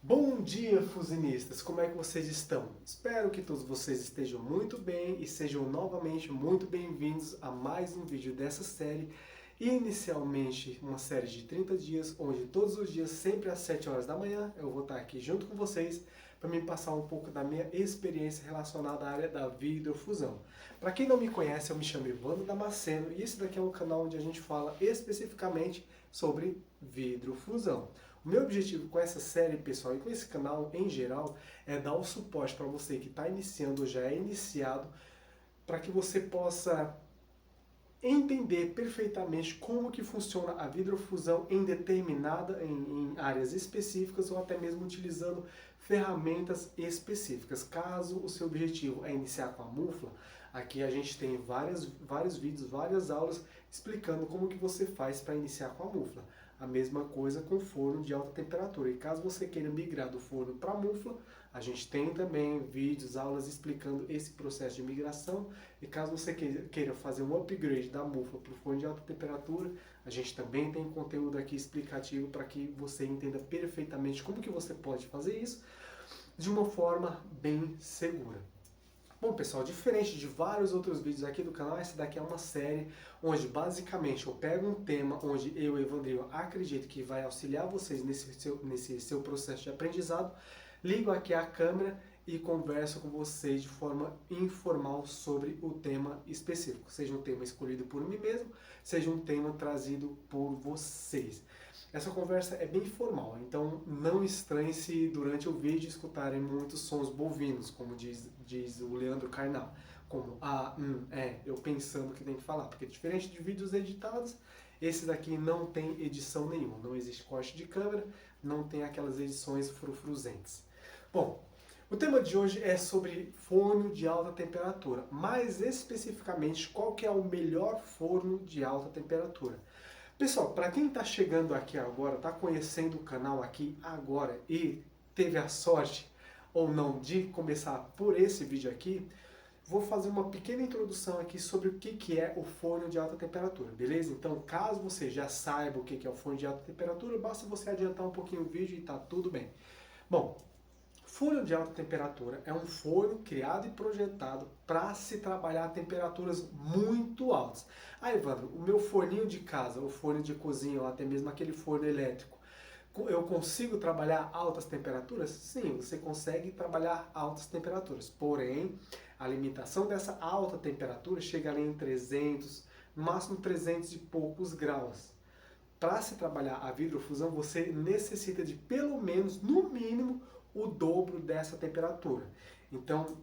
Bom dia, fuzinistas! Como é que vocês estão? Espero que todos vocês estejam muito bem e sejam novamente muito bem-vindos a mais um vídeo dessa série. Inicialmente, uma série de 30 dias, onde todos os dias, sempre às 7 horas da manhã, eu vou estar aqui junto com vocês para me passar um pouco da minha experiência relacionada à área da vidrofusão. Para quem não me conhece, eu me chamo Evandro Damasceno e esse daqui é um canal onde a gente fala especificamente sobre vidrofusão. O meu objetivo com essa série, pessoal, e com esse canal em geral, é dar o suporte para você que está iniciando ou já é iniciado, para que você possa entender perfeitamente como que funciona a vidrofusão em áreas específicas ou até mesmo utilizando ferramentas específicas. Caso o seu objetivo é iniciar com a mufla, aqui a gente tem vários vídeos, várias aulas explicando como que você faz para iniciar com a mufla. A mesma coisa com forno de alta temperatura. E caso você queira migrar do forno para a mufla, a gente tem também vídeos, aulas explicando esse processo de migração. E caso você queira fazer um upgrade da mufla para o forno de alta temperatura, a gente também tem conteúdo aqui explicativo para que você entenda perfeitamente como que você pode fazer isso de uma forma bem segura. Bom, pessoal, diferente de vários outros vídeos aqui do canal, essa daqui é uma série onde basicamente eu pego um tema onde eu, Evandrinho, acredito que vai auxiliar vocês nesse seu processo de aprendizado, ligo aqui a câmera e converso com vocês de forma informal sobre o tema específico, seja um tema escolhido por mim mesmo, seja um tema trazido por vocês. Essa conversa é bem formal, então não estranhe se durante o vídeo escutarem muitos sons bovinos, como diz o Leandro Carnal, como eu pensando que tem que falar, porque diferente de vídeos editados, esse daqui não tem edição nenhuma, não existe corte de câmera, não tem aquelas edições frufruzentes. Bom, o tema de hoje é sobre forno de alta temperatura, mais especificamente qual que é o melhor forno de alta temperatura. Pessoal, para quem está chegando aqui agora, está conhecendo o canal aqui agora e teve a sorte ou não de começar por esse vídeo aqui, vou fazer uma pequena introdução aqui sobre o que é o forno de alta temperatura, beleza? Então, caso você já saiba o que é o forno de alta temperatura, basta você adiantar um pouquinho o vídeo e está tudo bem. Bom, forno de alta temperatura é um forno criado e projetado para se trabalhar a temperaturas muito altas. Ah, Evandro, o meu forninho de casa, o forno de cozinha ou até mesmo aquele forno elétrico, eu consigo trabalhar altas temperaturas? Sim, você consegue trabalhar altas temperaturas. Porém, a limitação dessa alta temperatura chega ali em 300, no máximo 300 e poucos graus. Para se trabalhar a vidrofusão, você necessita de pelo menos, no mínimo, o dobro dessa temperatura. Então,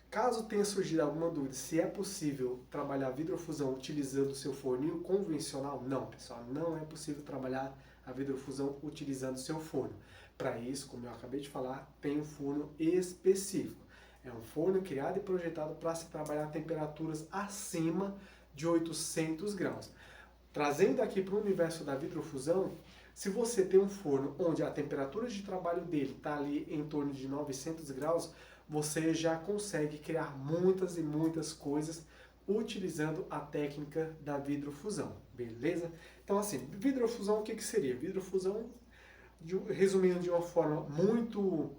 caso tenha surgido alguma dúvida se é possível trabalhar a vidrofusão utilizando o seu forninho convencional, não, pessoal, não é possível trabalhar a vidrofusão utilizando o seu forno. Para isso, como eu acabei de falar, tem um forno específico. É um forno criado e projetado para se trabalhar a temperaturas acima de 800 graus. Trazendo aqui para o universo da vidrofusão, se você tem um forno onde a temperatura de trabalho dele está ali em torno de 900 graus, você já consegue criar muitas e muitas coisas utilizando a técnica da vidrofusão, beleza? Então assim, vidrofusão o que seria? Vidrofusão, resumindo de uma forma muito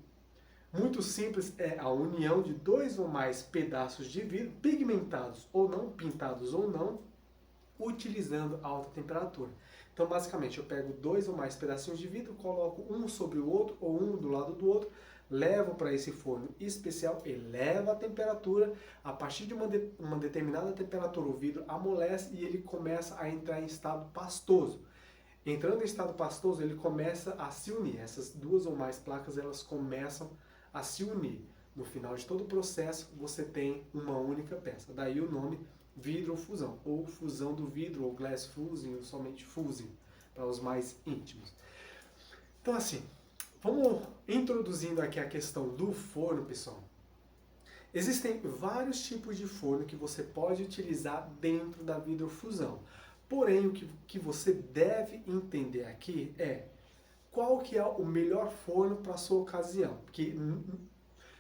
simples, é a união de dois ou mais pedaços de vidro, pigmentados ou não, pintados ou não, utilizando alta temperatura. Então, basicamente, eu pego dois ou mais pedacinhos de vidro, coloco um sobre o outro ou um do lado do outro, levo para esse forno especial, eleva a temperatura, a partir de uma determinada temperatura o vidro amolece e ele começa a entrar em estado pastoso. Entrando em estado pastoso, ele começa a se unir. Essas duas ou mais placas, elas começam a se unir. No final de todo o processo, você tem uma única peça. Daí o nome vidrofusão, ou fusão do vidro, ou glass fusing, ou somente fusing, para os mais íntimos. Então assim, vamos introduzindo aqui a questão do forno, pessoal. Existem vários tipos de forno que você pode utilizar dentro da vidrofusão. Porém, o que você deve entender aqui é qual que é o melhor forno para a sua ocasião. Porque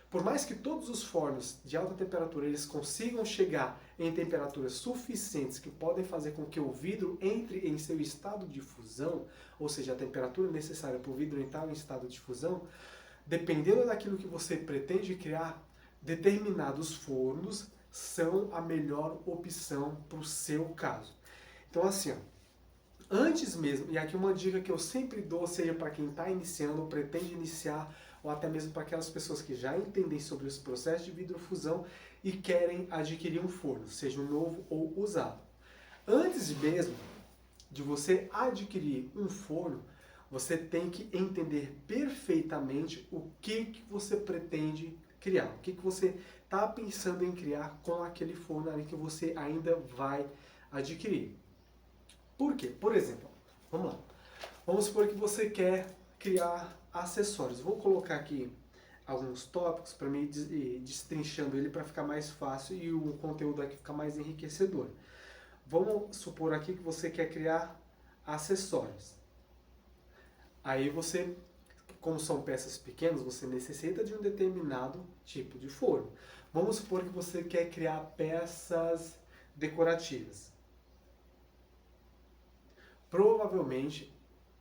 Por mais que todos os fornos de alta temperatura eles consigam chegar em temperaturas suficientes que podem fazer com que o vidro entre em seu estado de fusão, ou seja, a temperatura necessária para o vidro entrar em estado de fusão, dependendo daquilo que você pretende criar, determinados fornos são a melhor opção para o seu caso. Então assim, ó, antes mesmo, e aqui uma dica que eu sempre dou, seja para quem está iniciando ou pretende iniciar, ou até mesmo para aquelas pessoas que já entendem sobre os processos de vidrofusão e querem adquirir um forno, seja um novo ou usado. Antes mesmo de você adquirir um forno, você tem que entender perfeitamente o que você pretende criar, o que você está pensando em criar com aquele forno ali que você ainda vai adquirir. Por quê? Por exemplo, vamos lá. Vamos supor que você quer criar acessórios. Vou colocar aqui alguns tópicos para mim ir destrinchando ele para ficar mais fácil e o conteúdo aqui ficar mais enriquecedor. Vamos supor aqui que você quer criar acessórios. Aí você, como são peças pequenas, você necessita de um determinado tipo de forno. Vamos supor que você quer criar peças decorativas. Provavelmente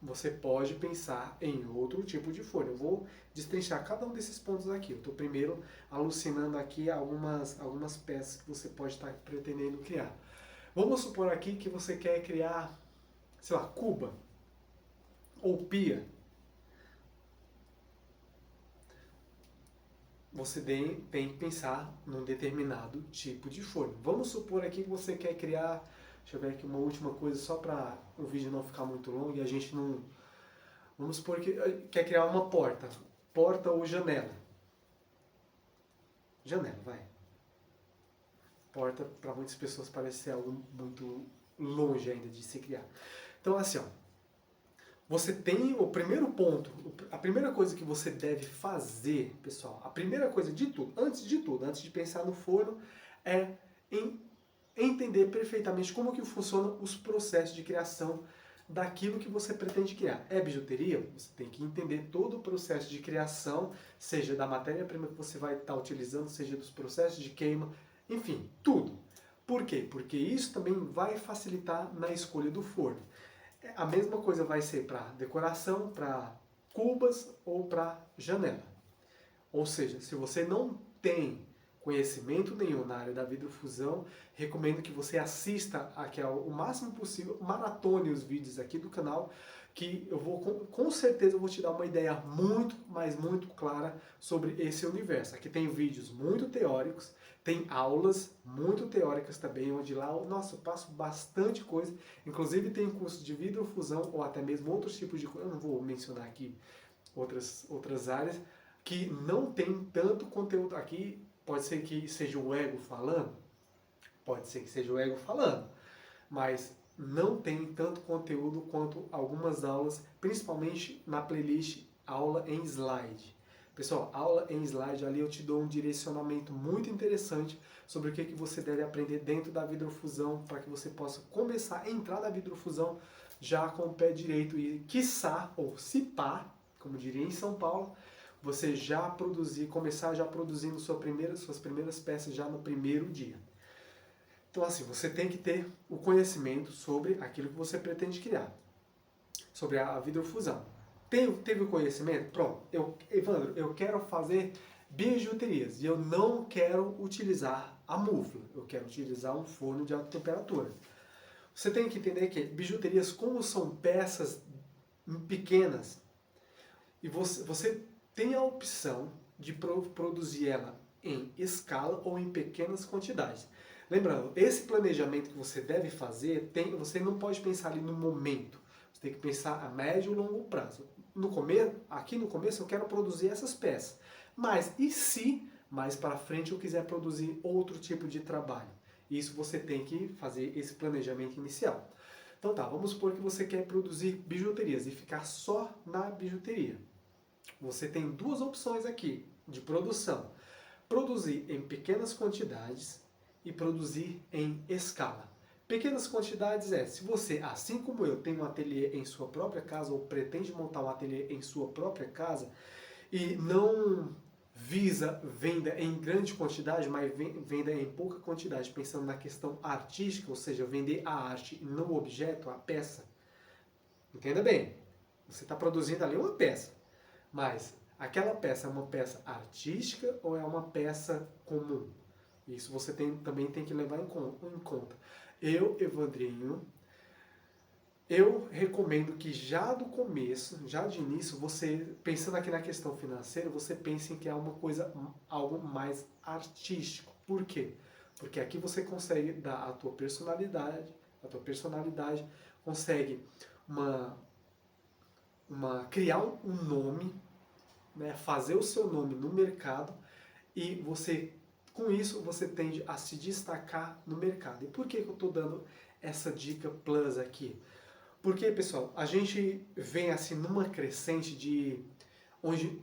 você pode pensar em outro tipo de forno. Eu vou destrinchar cada um desses pontos aqui. Eu estou primeiro alucinando aqui algumas peças que você pode estar pretendendo criar. Vamos supor aqui que você quer criar, sei lá, cuba ou pia. Você tem que pensar num determinado tipo de forno. Vamos supor aqui que você quer criar, deixa eu ver aqui uma última coisa só para o vídeo não ficar muito longo e a gente não... Vamos supor que quer criar uma porta. Porta ou janela. Janela, vai. Porta, para muitas pessoas, parece ser algo muito longe ainda de se criar. Então, assim, ó, você tem o primeiro ponto, a primeira coisa que você deve fazer, pessoal, a primeira coisa de tudo, antes de pensar no forno, é entender perfeitamente como que funcionam os processos de criação daquilo que você pretende criar. É bijuteria? Você tem que entender todo o processo de criação, seja da matéria-prima que você vai estar utilizando, seja dos processos de queima, enfim, tudo. Por quê? Porque isso também vai facilitar na escolha do forno. A mesma coisa vai ser para decoração, para cubas ou para janela. Ou seja, se você não tem conhecimento nenhum na área da vidrofusão, recomendo que você assista aqui o máximo possível, maratone os vídeos aqui do canal, que eu vou, com certeza, eu vou te dar uma ideia muito, mas muito clara sobre esse universo. Aqui tem vídeos muito teóricos, tem aulas muito teóricas também, onde lá, nossa, eu passo bastante coisa, inclusive tem curso de vidrofusão ou até mesmo outros tipos de coisa, eu não vou mencionar aqui outras áreas, que não tem tanto conteúdo aqui. Pode ser que seja o ego falando, pode ser que seja o ego falando, mas não tem tanto conteúdo quanto algumas aulas, principalmente na playlist Aula em Slide. Pessoal, aula em slide, ali eu te dou um direcionamento muito interessante sobre o que você deve aprender dentro da vidrofusão para que você possa começar a entrar na vidrofusão já com o pé direito e, quiçá, ou se pá, como diria em São Paulo, você já começar já produzindo suas primeiras peças já no primeiro dia. Então assim, você tem que ter o conhecimento sobre aquilo que você pretende criar, sobre a vidrofusão. Teve o conhecimento? Pronto. Evandro, eu quero fazer bijuterias e eu não quero utilizar a mufla, eu quero utilizar um forno de alta temperatura. Você tem que entender que bijuterias, como são peças pequenas, e você tem a opção de produzir ela em escala ou em pequenas quantidades. Lembrando, esse planejamento que você deve fazer, você não pode pensar ali no momento. Você tem que pensar a médio e longo prazo. Aqui no começo eu quero produzir essas peças. Mas e se mais para frente eu quiser produzir outro tipo de trabalho? Isso você tem que fazer esse planejamento inicial. Então tá, vamos supor que você quer produzir bijuterias e ficar só na bijuteria. Você tem duas opções aqui de produção. Produzir em pequenas quantidades e produzir em escala. Pequenas quantidades se você, assim como eu, tem um ateliê em sua própria casa ou pretende montar um ateliê em sua própria casa e não visa venda em grande quantidade, mas venda em pouca quantidade, pensando na questão artística, ou seja, vender a arte e não o objeto, a peça. Entenda bem, você está produzindo ali uma peça, mas aquela peça é uma peça artística ou é uma peça comum? Isso você também tem que levar em conta. Eu, Evandrinho, eu recomendo que já do começo, já de início, você, pensando aqui na questão financeira, você pense em que é uma coisa, algo mais artístico. Por quê? Porque aqui você consegue dar a tua personalidade, consegue criar um nome, né, fazer o seu nome no mercado e você, com isso, você tende a se destacar no mercado. E por que eu estou dando essa dica plus aqui? Porque, pessoal, a gente vem assim numa crescente de onde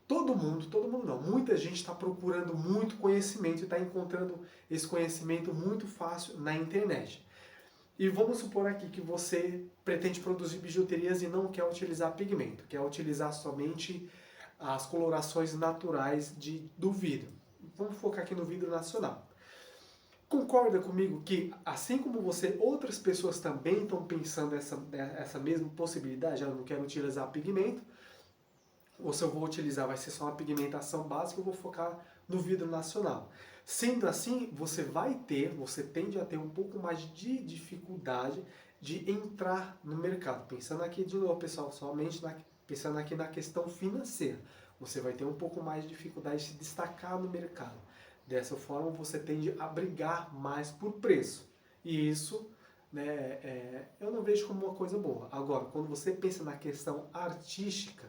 todo mundo não, muita gente está procurando muito conhecimento e está encontrando esse conhecimento muito fácil na internet. E vamos supor aqui que você pretende produzir bijuterias e não quer utilizar pigmento, quer utilizar somente as colorações naturais do vidro. Vamos focar aqui no vidro nacional. Concorda comigo que, assim como você, outras pessoas também estão pensando essa mesma possibilidade? Eu não quero utilizar pigmento, ou se eu vou utilizar vai ser só uma pigmentação básica, eu vou focar no vidro nacional. Sendo assim, você tende a ter um pouco mais de dificuldade de entrar no mercado. Pensando aqui de novo, pessoal, pensando aqui na questão financeira. Você vai ter um pouco mais de dificuldade de se destacar no mercado. Dessa forma, você tende a brigar mais por preço. E isso, né, eu não vejo como uma coisa boa. Agora, quando você pensa na questão artística,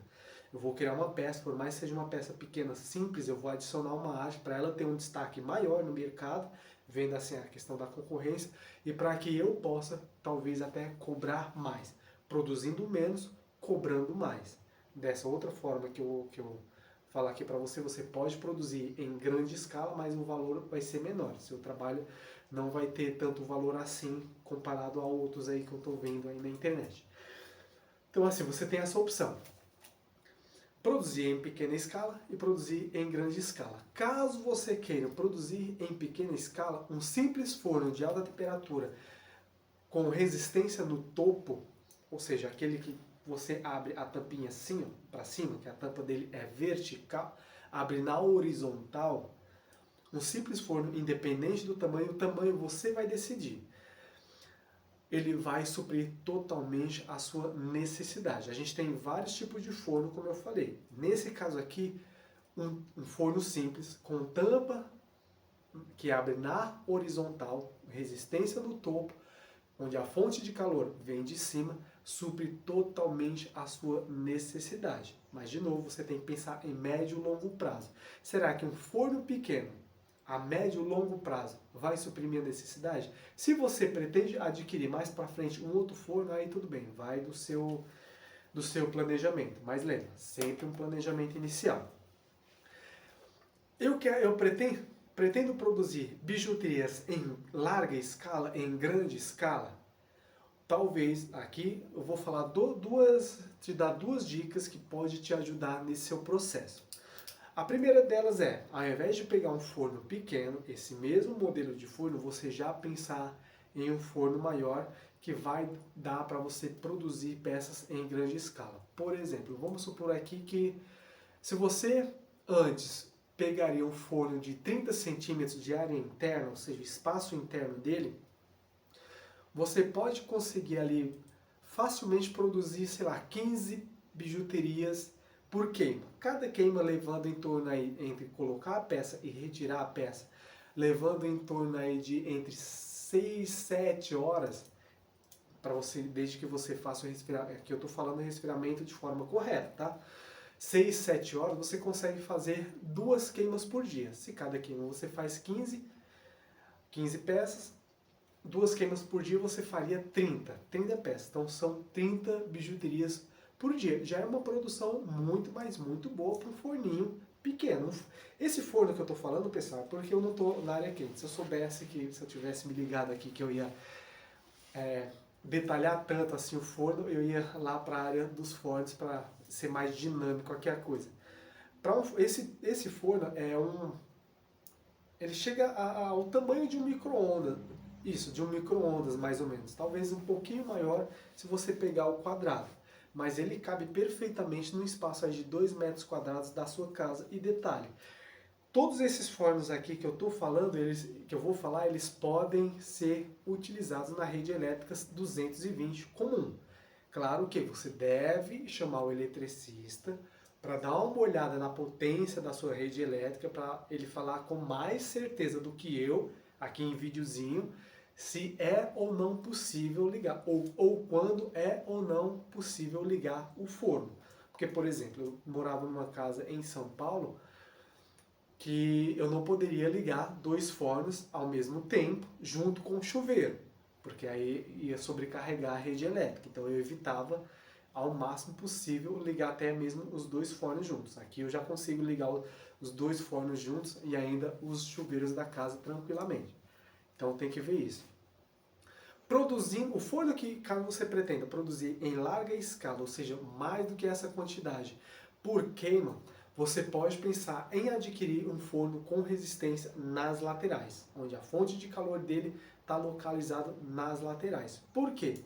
eu vou criar uma peça, por mais que seja uma peça pequena, simples, eu vou adicionar uma arte para ela ter um destaque maior no mercado, vendo assim a questão da concorrência, e para que eu possa, talvez, até cobrar mais. Produzindo menos, cobrando mais. Dessa outra forma que eu falar aqui para você, você pode produzir em grande escala, mas o valor vai ser menor. Seu trabalho não vai ter tanto valor assim comparado a outros aí que eu estou vendo aí na internet. Então assim, você tem essa opção. Produzir em pequena escala e produzir em grande escala. Caso você queira produzir em pequena escala, um simples forno de alta temperatura com resistência no topo, ou seja, aquele que você abre a tampinha assim, para cima, que a tampa dele é vertical, abre na horizontal, um simples forno, independente do tamanho, o tamanho você vai decidir. Ele vai suprir totalmente a sua necessidade. A gente tem vários tipos de forno, como eu falei. Nesse caso aqui, um forno simples, com tampa que abre na horizontal, resistência no topo, onde a fonte de calor vem de cima, supre totalmente a sua necessidade. Mas, de novo, você tem que pensar em médio e longo prazo. Será que um forno pequeno, a médio e longo prazo, vai suprir minha necessidade? Se você pretende adquirir mais para frente um outro forno, aí tudo bem, vai do seu planejamento. Mas lembra, sempre um planejamento inicial. Eu pretendo produzir bijuterias em larga escala, em grande escala. Talvez aqui eu vou falar te dar duas dicas que pode te ajudar nesse seu processo. A primeira delas é, ao invés de pegar um forno pequeno, esse mesmo modelo de forno, você já pensar em um forno maior que vai dar para você produzir peças em grande escala. Por exemplo, vamos supor aqui que se você antes pegaria um forno de 30 centímetros de área interna, ou seja, espaço interno dele, você pode conseguir ali facilmente produzir, sei lá, 15 bijuterias por queima. Cada queima levando em torno aí, entre colocar a peça e retirar a peça, levando em torno aí de entre 6, 7 horas, para você, desde que você faça o resfriamento, aqui eu estou falando resfriamento de forma correta, tá? 6, 7 horas você consegue fazer 2 queimas por dia. Se cada queima você faz 15 peças, 2 queimas por dia você faria 30 peças. Então são 30 bijuterias por dia. Já é uma produção muito, mas muito boa para um forninho pequeno. Esse forno que eu estou falando, pessoal, é porque eu não estou na área quente. Se eu soubesse se eu tivesse me ligado aqui que eu ia detalhar tanto assim o forno, eu ia lá para a área dos fornos para ser mais dinâmico qualquer coisa. Esse forno ele chega ao tamanho de um micro-ondas. Isso, de um micro-ondas mais ou menos. Talvez um pouquinho maior se você pegar o quadrado. Mas ele cabe perfeitamente no espaço aí de 2 metros quadrados da sua casa. E detalhe, todos esses fornos aqui que eu estou falando, que eu vou falar, eles podem ser utilizados na rede elétrica 220 comum. Claro que você deve chamar o eletricista para dar uma olhada na potência da sua rede elétrica, para ele falar com mais certeza do que eu, aqui em videozinho, se é ou não possível ligar, ou quando é ou não possível ligar o forno. Porque, por exemplo, eu morava numa casa em São Paulo, que eu não poderia ligar 2 fornos ao mesmo tempo, junto com o chuveiro, porque aí ia sobrecarregar a rede elétrica. Então eu evitava ao máximo possível ligar até mesmo os 2 fornos juntos. Aqui eu já consigo ligar os 2 fornos juntos e ainda os chuveiros da casa tranquilamente. Então tem que ver isso. Produzindo o forno que, caso você pretenda produzir em larga escala, ou seja, mais do que essa quantidade por queima, você pode pensar em adquirir um forno com resistência nas laterais, onde a fonte de calor dele está localizada nas laterais. Por quê?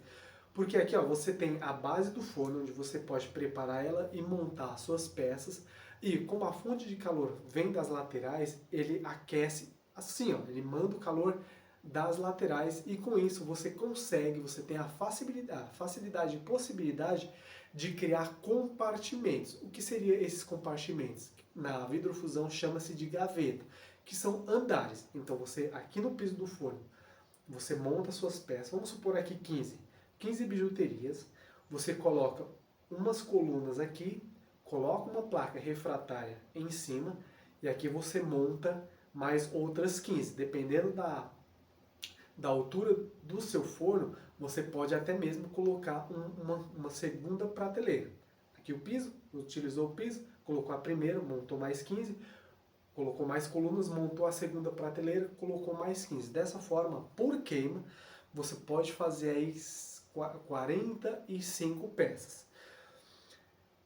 Porque aqui você tem a base do forno, onde você pode preparar ela e montar suas peças, e como a fonte de calor vem das laterais, ele aquece assim, ele manda o calor das laterais, e com isso você tem a facilidade e possibilidade de criar compartimentos. O que seriam esses compartimentos? Na vidrofusão chama-se de gaveta, que são andares. Então você, aqui no piso do forno, você monta suas peças, vamos supor aqui 15 bijuterias, você coloca umas colunas aqui, coloca uma placa refratária em cima, e aqui você monta mais outras 15, dependendo da altura do seu forno, você pode até mesmo colocar uma segunda prateleira. Aqui o piso, utilizou o piso, colocou a primeira, montou mais 15, colocou mais colunas, montou a segunda prateleira, colocou mais 15. Dessa forma, por queima, você pode fazer aí 45 peças.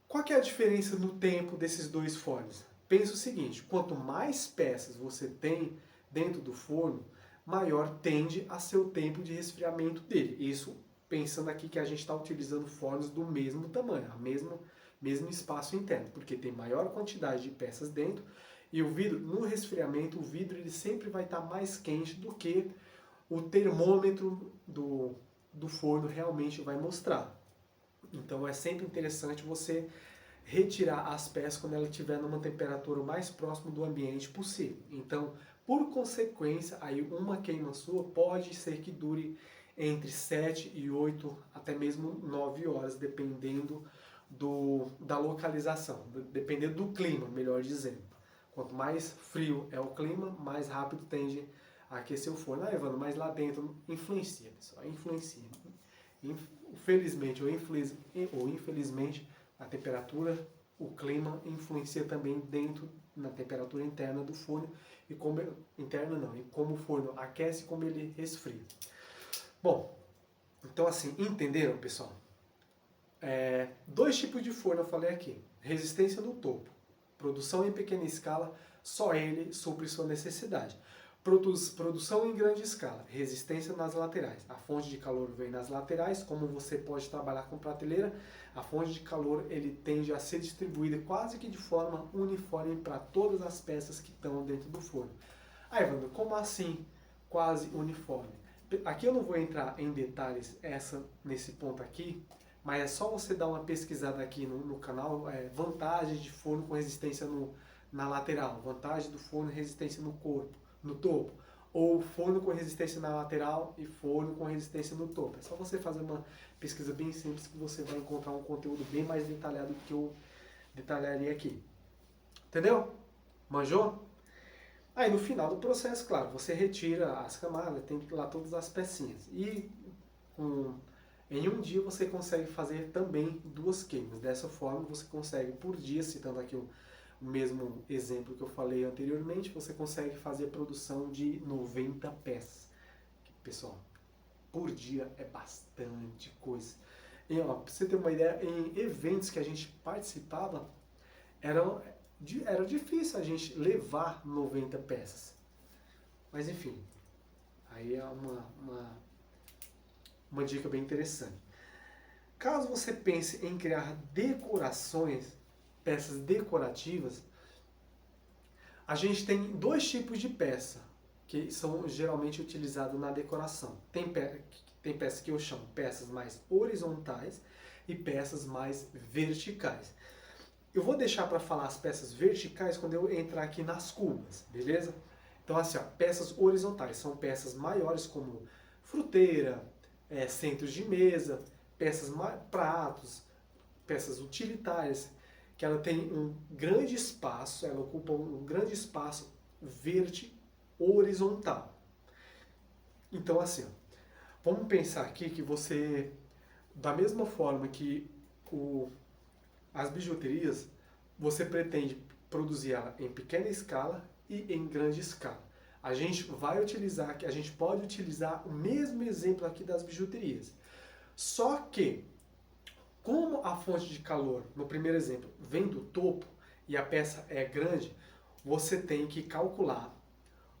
Qual que é a diferença no tempo desses 2 fornos? Pensa o seguinte, quanto mais peças você tem dentro do forno, maior tende a ser o tempo de resfriamento dele. Isso pensando aqui que a gente está utilizando fornos do mesmo tamanho, mesmo espaço interno, porque tem maior quantidade de peças dentro, e o vidro, no resfriamento, o vidro ele sempre vai estar mais quente do que o termômetro do forno realmente vai mostrar. Então é sempre interessante você retirar as peças quando ela estiver numa temperatura mais próxima do ambiente possível. Então, por consequência, aí uma queima sua pode ser que dure entre 7 e 8, até mesmo 9 horas, dependendo da localização, dependendo do clima, melhor dizendo. Quanto mais frio é o clima, mais rápido tende a aquecer o forno. Ah, Evandro, mas lá dentro influencia, pessoal, influencia. Felizmente ou infelizmente, a temperatura, o clima influencia também dentro na temperatura interna do forno, e como e como o forno aquece, como ele resfria. Bom, então assim, entenderam, pessoal? 2 tipos de forno eu falei aqui. Resistência no topo, produção em pequena escala, só ele supre sua necessidade. Produção em grande escala, resistência nas laterais. A fonte de calor vem nas laterais, como você pode trabalhar com prateleira, a fonte de calor ele tende a ser distribuída quase que de forma uniforme para todas as peças que estão dentro do forno. Ah, Evandro, como assim quase uniforme? Aqui eu não vou entrar em detalhes nesse ponto aqui, mas é só você dar uma pesquisada aqui no canal, vantagens de forno com resistência na lateral, vantagem do forno resistência no topo, ou forno com resistência na lateral e forno com resistência no topo. É só você fazer uma pesquisa bem simples que você vai encontrar um conteúdo bem mais detalhado do que eu detalharia aqui. Entendeu? Manjou? Aí no final do processo, claro, você retira as camadas, tem lá todas as pecinhas. E em um dia você consegue fazer também 2 queimas. Dessa forma você consegue por dia, citando aqui o mesmo exemplo que eu falei anteriormente, você consegue fazer produção de 90 peças. Pessoal, por dia é bastante coisa. E pra você ter uma ideia, em eventos que a gente participava, era difícil a gente levar 90 peças. Mas enfim, aí é uma dica bem interessante. Caso você pense em criar decorações, peças decorativas, a gente tem dois tipos de peça que são geralmente utilizadas na decoração. Tem peças que eu chamo peças mais horizontais e peças mais verticais. Eu vou deixar para falar as peças verticais quando eu entrar aqui nas cubas, beleza? Então assim, ó, peças horizontais são peças maiores como fruteira, centros de mesa, pratos, peças utilitárias, que ela tem um grande espaço, ela ocupa um grande espaço horizontal. Então assim, ó, vamos pensar aqui que você, da mesma forma que as bijuterias, você pretende produzir ela em pequena escala e em grande escala. A gente pode utilizar o mesmo exemplo aqui das bijuterias. Só que, como a fonte de calor, no primeiro exemplo, vem do topo e a peça é grande, você tem que calcular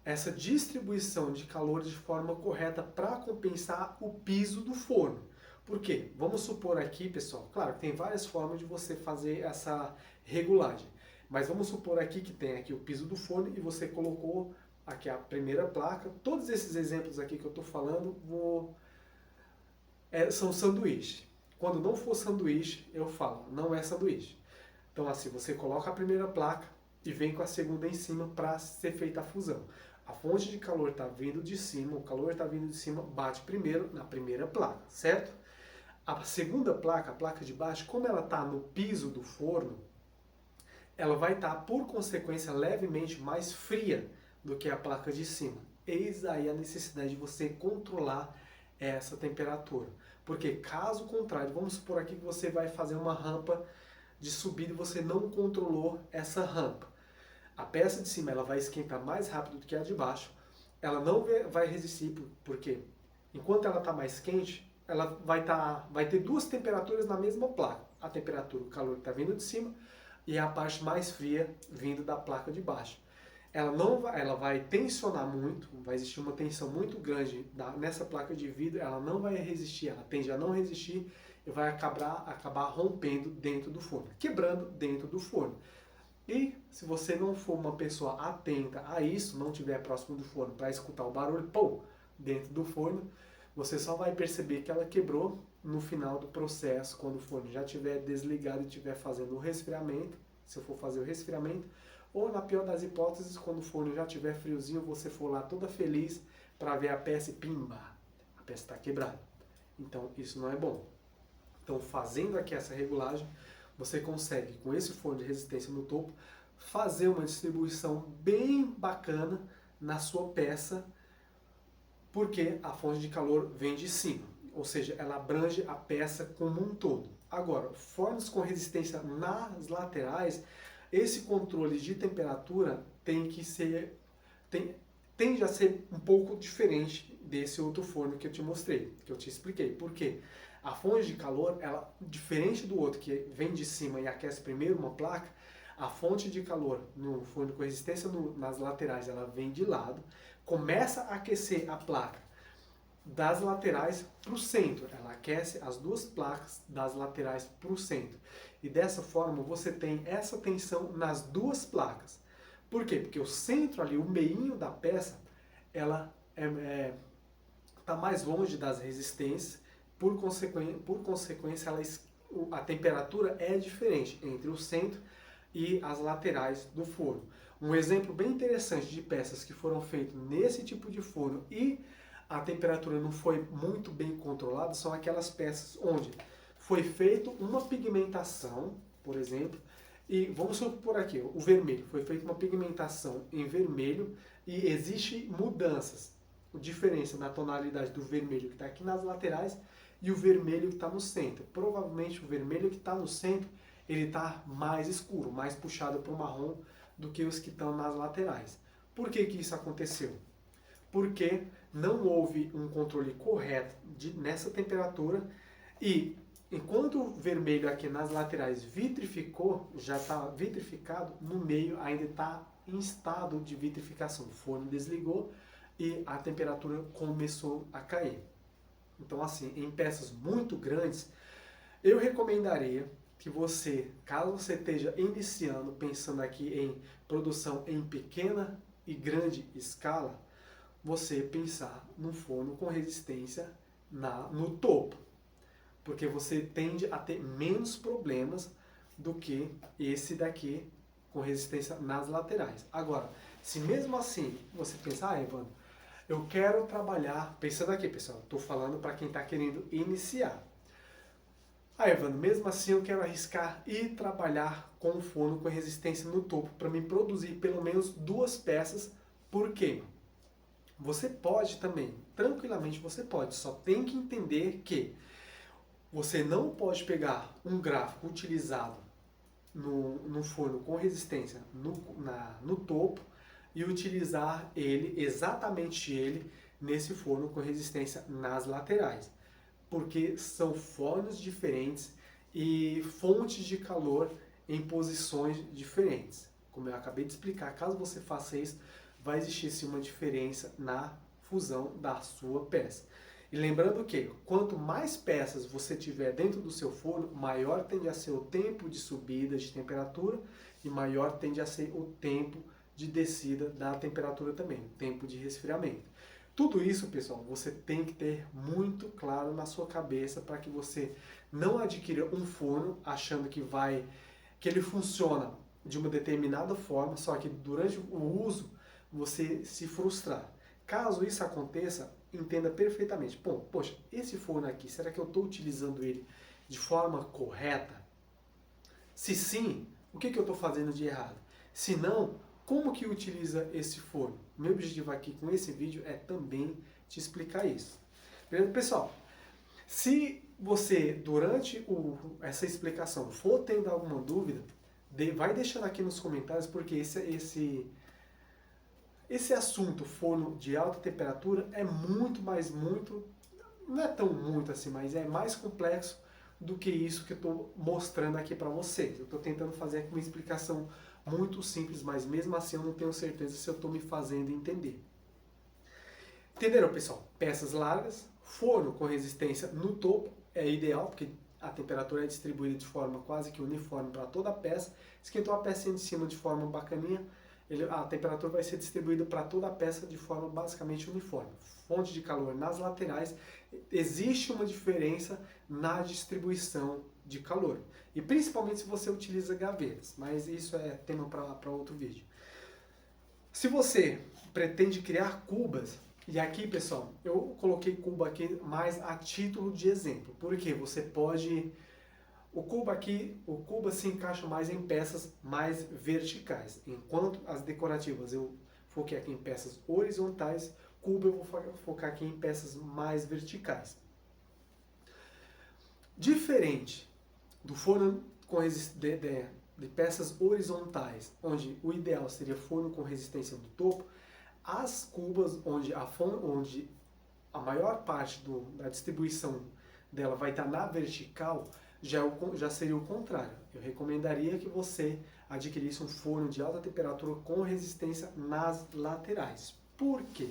essa distribuição de calor de forma correta para compensar o piso do forno. Por quê? Vamos supor aqui, pessoal, claro que tem várias formas de você fazer essa regulagem, mas vamos supor aqui que tem aqui o piso do forno e você colocou aqui a primeira placa. Todos esses exemplos aqui que eu estou falando são sanduíche. Quando não for sanduíche, eu falo, não é sanduíche. Então assim, você coloca a primeira placa e vem com a segunda em cima para ser feita a fusão. A fonte de calor está vindo de cima, o calor está vindo de cima, bate primeiro na primeira placa, certo? A segunda placa, a placa de baixo, como ela está no piso do forno, ela vai estar, por consequência, levemente mais fria do que a placa de cima. Eis aí a necessidade de você controlar essa temperatura. Porque caso contrário, vamos supor aqui que você vai fazer uma rampa de subida e você não controlou essa rampa. A peça de cima ela vai esquentar mais rápido do que a de baixo. Ela não vai resistir, porque enquanto ela está mais quente, ela vai ter duas temperaturas na mesma placa. A temperatura, o calor que está vindo de cima e a parte mais fria vindo da placa de baixo. Ela vai tensionar muito, vai existir uma tensão muito grande nessa placa de vidro, ela não vai resistir, ela tende a não resistir e vai acabar rompendo dentro do forno, quebrando dentro do forno. E se você não for uma pessoa atenta a isso, não estiver próximo do forno para escutar o barulho, pô, dentro do forno, você só vai perceber que ela quebrou no final do processo, quando o forno já estiver desligado e estiver fazendo o resfriamento, se eu for fazer o resfriamento, ou na pior das hipóteses, quando o forno já estiver friozinho, você for lá toda feliz para ver a peça e pimba, a peça está quebrada. Então isso não é bom. Então fazendo aqui essa regulagem, você consegue, com esse forno de resistência no topo, fazer uma distribuição bem bacana na sua peça, porque a fonte de calor vem de cima, ou seja, ela abrange a peça como um todo. Agora, fornos com resistência nas laterais, esse controle de temperatura tende a ser um pouco diferente desse outro forno que eu te mostrei, que eu te expliquei. Por quê? A fonte de calor, ela, diferente do outro que vem de cima e aquece primeiro uma placa, a fonte de calor no forno com resistência nas laterais, ela vem de lado, começa a aquecer a placa das laterais para o centro. Ela aquece as duas placas das laterais para o centro. E dessa forma você tem essa tensão nas duas placas. Por quê? Porque o centro ali, o meinho da peça, ela está mais longe das resistências, por consequência a temperatura é diferente entre o centro e as laterais do forno. Um exemplo bem interessante de peças que foram feitas nesse tipo de forno e a temperatura não foi muito bem controlada são aquelas peças onde foi feita uma pigmentação, por exemplo, e vamos supor aqui, o vermelho, foi feita uma pigmentação em vermelho e existe mudanças, diferença na tonalidade do vermelho que está aqui nas laterais e o vermelho que está no centro. Provavelmente o vermelho que está no centro, ele está mais escuro, mais puxado para o marrom do que os que estão nas laterais. Por que que isso aconteceu? Porque não houve um controle correto nessa temperatura e enquanto o vermelho aqui nas laterais vitrificou, já está vitrificado, no meio ainda está em estado de vitrificação. O forno desligou e a temperatura começou a cair. Então, assim, em peças muito grandes, eu recomendaria que você, caso você esteja iniciando, pensando aqui em produção em pequena e grande escala, você pensar num forno com resistência no topo. Porque você tende a ter menos problemas do que esse daqui com resistência nas laterais. Agora, se mesmo assim você pensar, Evandro, eu quero trabalhar, pensando aqui, pessoal, estou falando para quem está querendo iniciar. Evandro, mesmo assim eu quero arriscar e trabalhar com um forno com resistência no topo para me produzir pelo menos 2 peças. Por quê? Você pode também, tranquilamente você pode, só tem que entender que você não pode pegar um gráfico utilizado no forno com resistência no topo e utilizar exatamente ele, nesse forno com resistência nas laterais. Porque são fornos diferentes e fontes de calor em posições diferentes. Como eu acabei de explicar, caso você faça isso, vai existir sim uma diferença na fusão da sua peça. E lembrando que quanto mais peças você tiver dentro do seu forno, maior tende a ser o tempo de subida de temperatura e maior tende a ser o tempo de descida da temperatura também, o tempo de resfriamento. Tudo isso, pessoal, você tem que ter muito claro na sua cabeça para que você não adquira um forno achando que ele funciona de uma determinada forma, só que durante o uso você se frustrar. Caso isso aconteça, entenda perfeitamente. Bom, poxa, esse forno aqui, será que eu estou utilizando ele de forma correta? Se sim, o que eu estou fazendo de errado? Se não, como que utiliza esse forno? Meu objetivo aqui com esse vídeo é também te explicar isso. Beleza, pessoal? Se você, durante essa explicação, for tendo alguma dúvida, vai deixando aqui nos comentários, porque esse assunto, forno de alta temperatura, é não é tão muito assim, mas é mais complexo do que isso que eu estou mostrando aqui para vocês. Eu estou tentando fazer aqui uma explicação muito simples, mas mesmo assim eu não tenho certeza se eu estou me fazendo entender. Entenderam, pessoal? Peças largas, forno com resistência no topo é ideal, porque a temperatura é distribuída de forma quase que uniforme para toda a peça. Esquentou a peça em cima de forma bacaninha, a temperatura vai ser distribuída para toda a peça de forma basicamente uniforme. Fonte de calor nas laterais, existe uma diferença na distribuição de calor. E principalmente se você utiliza gavetas, mas isso é tema para outro vídeo. Se você pretende criar cubas, e aqui, pessoal, eu coloquei cubo aqui mais a título de exemplo, porque você pode... O cubo se encaixa mais em peças mais verticais, enquanto as decorativas eu foquei aqui em peças horizontais, cubo eu vou focar aqui em peças mais verticais. Diferente do forno de peças horizontais, onde o ideal seria forno com resistência do topo, as cubas onde a maior parte da distribuição dela vai estar na vertical, já seria o contrário. Eu recomendaria que você adquirisse um forno de alta temperatura com resistência nas laterais. Por quê?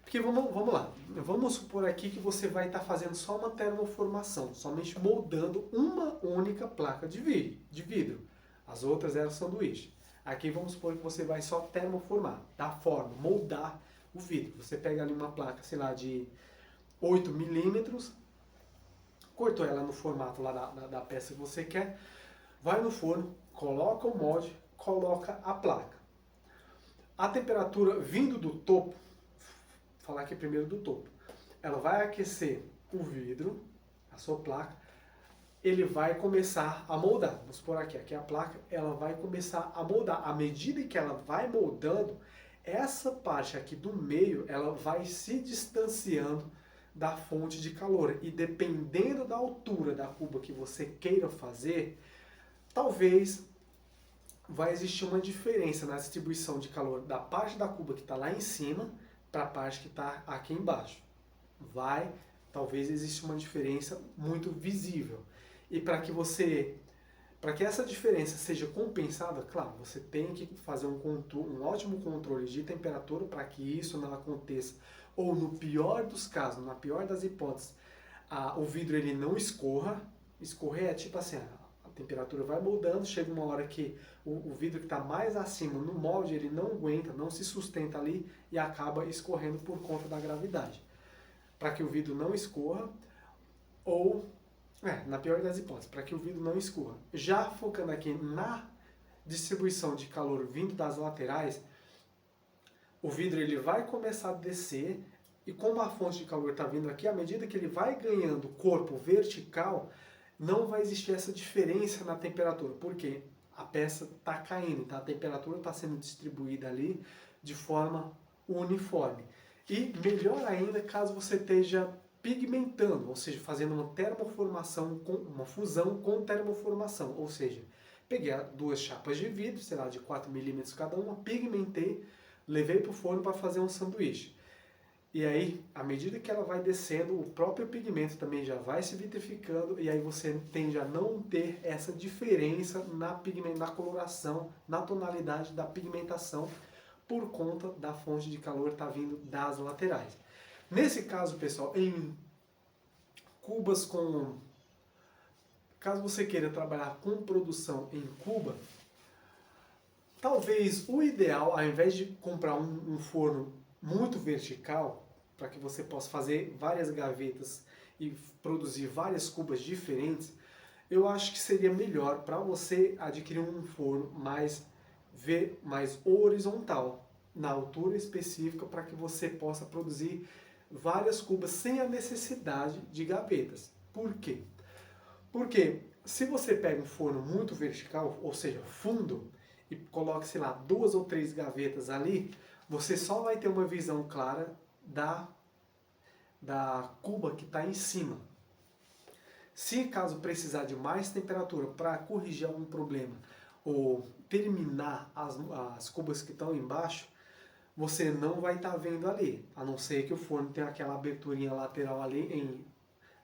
Porque vamos lá, vamos supor aqui que você vai estar fazendo só uma termoformação, somente moldando uma única placa de vidro. As outras eram sanduíche. Aqui vamos supor que você vai só termoformar, dar forma, moldar o vidro. Você pega ali uma placa, sei lá, de 8 milímetros, cortou ela no formato lá da peça que você quer, vai no forno, coloca o molde, coloca a placa. A temperatura vindo do topo, vou falar aqui primeiro do topo, ela vai aquecer o vidro, a sua placa, ele vai começar a moldar. Vamos supor aqui a placa, ela vai começar a moldar. À medida que ela vai moldando, essa parte aqui do meio, ela vai se distanciando da fonte de calor. E dependendo da altura da cuba que você queira fazer, talvez vai existir uma diferença na distribuição de calor da parte da cuba que está lá em cima para a parte que está aqui embaixo. Talvez exista uma diferença muito visível. E para que essa diferença seja compensada, claro, você tem que fazer um ótimo controle de temperatura para que isso não aconteça. Ou no pior dos casos, na pior das hipóteses, o vidro ele não escorra. Escorrer é tipo assim, a temperatura vai mudando, chega uma hora que o vidro que está mais acima no molde, ele não aguenta, não se sustenta ali e acaba escorrendo por conta da gravidade. Para que o vidro não escorra, ou, na pior das hipóteses, para que o vidro não escorra. Já focando aqui na distribuição de calor vindo das laterais, o vidro ele vai começar a descer, e como a fonte de calor está vindo aqui, à medida que ele vai ganhando corpo vertical, não vai existir essa diferença na temperatura, porque a peça está caindo, tá? A temperatura está sendo distribuída ali de forma uniforme. E melhor ainda caso você esteja pigmentando, ou seja, fazendo uma termoformação, uma fusão com termoformação, ou seja, peguei duas chapas de vidro, sei lá, de 4 milímetros cada uma, pigmentei, levei para o forno para fazer um sanduíche. E aí, à medida que ela vai descendo, o próprio pigmento também já vai se vitrificando e aí você tende a não ter essa diferença na coloração, na tonalidade da pigmentação por conta da fonte de calor estar vindo das laterais. Nesse caso, pessoal, em cubas com... Caso você queira trabalhar com produção em cuba, talvez o ideal, ao invés de comprar um forno muito vertical, para que você possa fazer várias gavetas e produzir várias cubas diferentes, eu acho que seria melhor para você adquirir um forno mais horizontal, na altura específica, para que você possa produzir várias cubas sem a necessidade de gavetas. Por quê? Porque se você pega um forno muito vertical, ou seja, fundo, e coloca, sei lá, 2 ou 3 gavetas ali, você só vai ter uma visão clara da cuba que está em cima. Se caso precisar de mais temperatura para corrigir algum problema ou terminar as cubas que estão embaixo, você não vai estar vendo ali, a não ser que o forno tenha aquela aberturinha lateral ali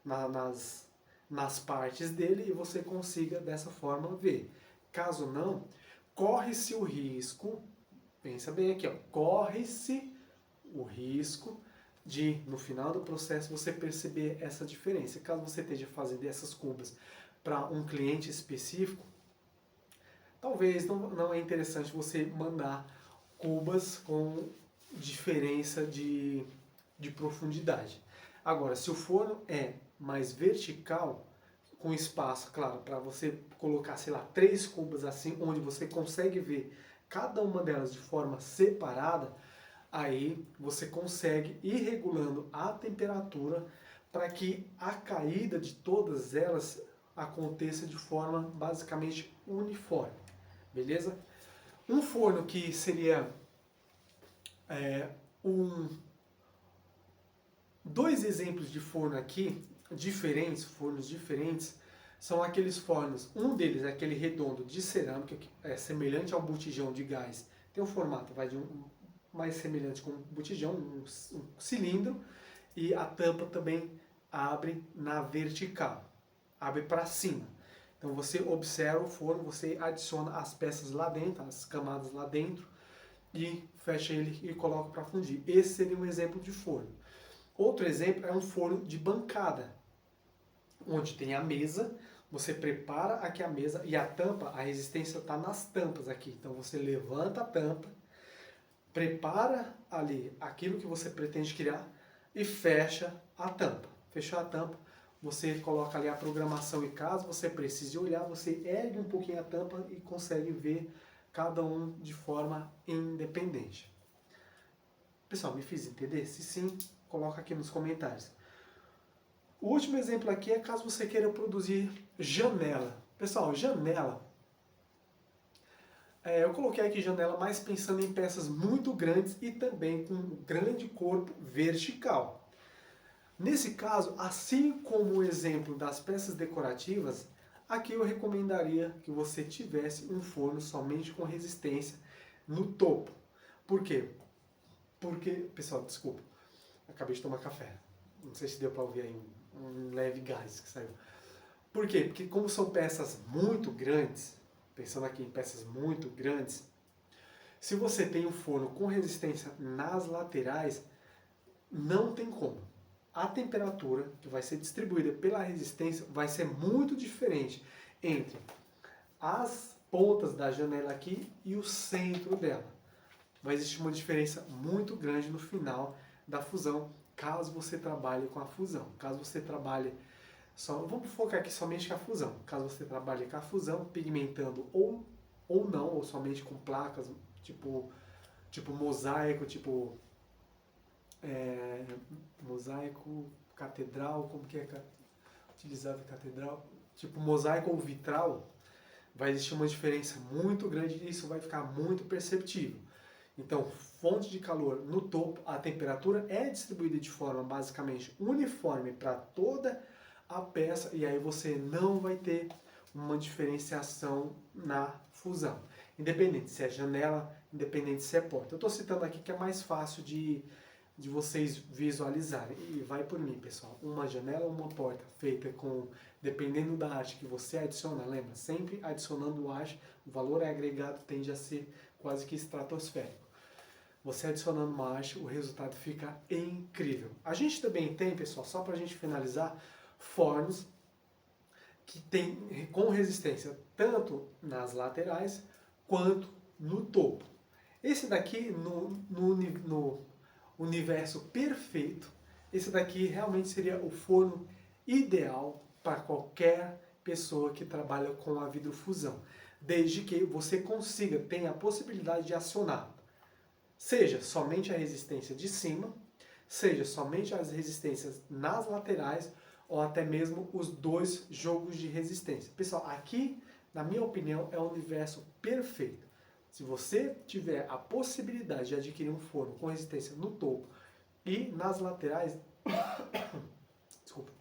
nas partes dele e você consiga dessa forma ver. Caso não, corre-se o risco, pensa bem aqui, ó, corre-se o risco de, no final do processo, você perceber essa diferença. Caso você esteja fazendo essas cubas para um cliente específico, talvez não é interessante você mandar cubas com diferença de profundidade. Agora, se o forno é mais vertical, com espaço, claro, para você colocar, sei lá, 3 cubas assim, onde você consegue ver cada uma delas de forma separada, aí você consegue ir regulando a temperatura para que a caída de todas elas aconteça de forma basicamente uniforme, beleza? Um forno que seria dois exemplos de forno aqui, fornos diferentes, são aqueles fornos, um deles é aquele redondo de cerâmica, que é semelhante ao botijão de gás, tem um formato, vai de mais semelhante com um botijão, um cilindro, e a tampa também abre na vertical, abre para cima. Então você observa o forno, você adiciona as peças lá dentro, as camadas lá dentro, e fecha ele e coloca para fundir. Esse seria um exemplo de forno. Outro exemplo é um forno de bancada, onde tem a mesa, você prepara aqui a mesa e a tampa, a resistência está nas tampas aqui. Então você levanta a tampa, prepara ali aquilo que você pretende criar e fecha a tampa. Fechou a tampa, você coloca ali a programação e caso você precise olhar, você ergue um pouquinho a tampa e consegue ver cada um de forma independente. Pessoal, me fiz entender? Se sim, coloca aqui nos comentários. O último exemplo aqui é caso você queira produzir janela. Pessoal, janela, eu coloquei aqui janela mais pensando em peças muito grandes e também com um grande corpo vertical. Nesse caso, assim como o exemplo das peças decorativas, aqui eu recomendaria que você tivesse um forno somente com resistência no topo. Por quê? Porque, pessoal, desculpa, acabei de tomar café. Não sei se deu para ouvir aí um leve gás que saiu. Por quê? Porque como são peças muito grandes, pensando aqui em peças muito grandes, se você tem um forno com resistência nas laterais, não tem como. A temperatura que vai ser distribuída pela resistência vai ser muito diferente entre as pontas da janela aqui e o centro dela. Vai existir uma diferença muito grande no final da fusão, caso você trabalhe com a fusão. Caso você trabalhe vamos focar aqui somente com a fusão. Caso você trabalhe com a fusão, pigmentando ou não, ou somente com placas tipo mosaico, mosaico catedral, como que é utilizado catedral? Tipo mosaico ou vitral, vai existir uma diferença muito grande e isso vai ficar muito perceptível. Então, fonte de calor no topo, a temperatura é distribuída de forma basicamente uniforme para toda a peça e aí você não vai ter uma diferenciação na fusão. Independente se é janela, independente se é porta. Eu estou citando aqui que é mais fácil de vocês visualizarem. E vai por mim, pessoal. Uma janela ou uma porta feita com, dependendo da arte que você adiciona, lembra? Sempre adicionando arte, o valor agregado tende a ser quase que estratosférico. Você adicionando uma arte, o resultado fica incrível. A gente também tem, pessoal, só para a gente finalizar, fornos que tem com resistência tanto nas laterais quanto no topo. Esse daqui, no universo perfeito, esse daqui realmente seria o forno ideal para qualquer pessoa que trabalha com a vidrofusão, desde que você consiga, tenha a possibilidade de acionar, seja somente a resistência de cima, seja somente as resistências nas laterais, ou até mesmo os dois jogos de resistência. Pessoal, aqui, na minha opinião, é o universo perfeito. Se você tiver a possibilidade de adquirir um forno com resistência no topo e nas laterais, desculpa,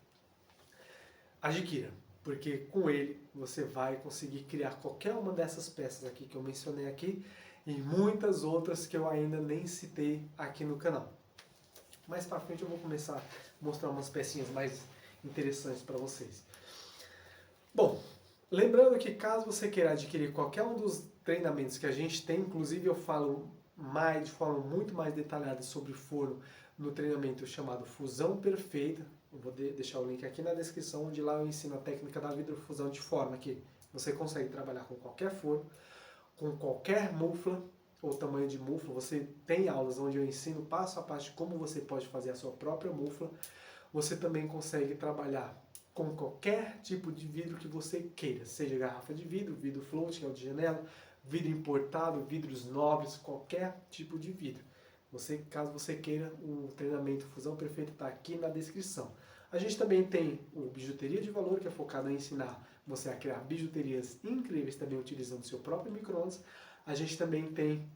adquira, porque com ele você vai conseguir criar qualquer uma dessas peças aqui que eu mencionei aqui e muitas outras que eu ainda nem citei aqui no canal. Mais pra frente eu vou começar a mostrar umas pecinhas mais interessantes para vocês. Bom, lembrando que caso você queira adquirir qualquer um dos treinamentos que a gente tem, inclusive eu falo de forma muito mais detalhada sobre forno no treinamento chamado Fusão Perfeita. Eu vou deixar o link aqui na descrição, onde lá eu ensino a técnica da vidrofusão de forma que você consegue trabalhar com qualquer forno, com qualquer mufla ou tamanho de mufla. Você tem aulas onde eu ensino passo a passo de como você pode fazer a sua própria mufla. Você também consegue trabalhar com qualquer tipo de vidro que você queira, seja garrafa de vidro, vidro float, que é o de janela, vidro importado, vidros nobres, qualquer tipo de vidro. Caso você queira, o treinamento Fusão Perfeita está aqui na descrição. A gente também tem o Bijuteria de Valor, que é focado em ensinar você a criar bijuterias incríveis também utilizando seu próprio micro-ondas. A gente também tem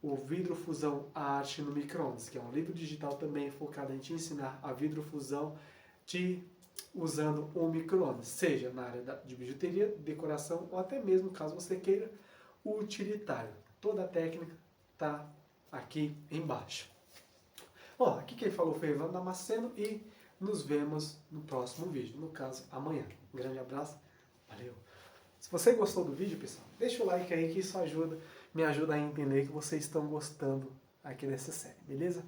o Vidrofusão, a arte no micro-ondas, que é um livro digital também focado em te ensinar a vidrofusão usando o micro-ondas, seja na área de bijuteria, decoração ou até mesmo, caso você queira, o utilitário. Toda a técnica está aqui embaixo. Bom, aqui quem falou foi Ivan Damasceno e nos vemos no próximo vídeo, no caso, amanhã. Um grande abraço, valeu! Se você gostou do vídeo, pessoal, deixa o like aí que isso me ajuda a entender que vocês estão gostando aqui dessa série, beleza?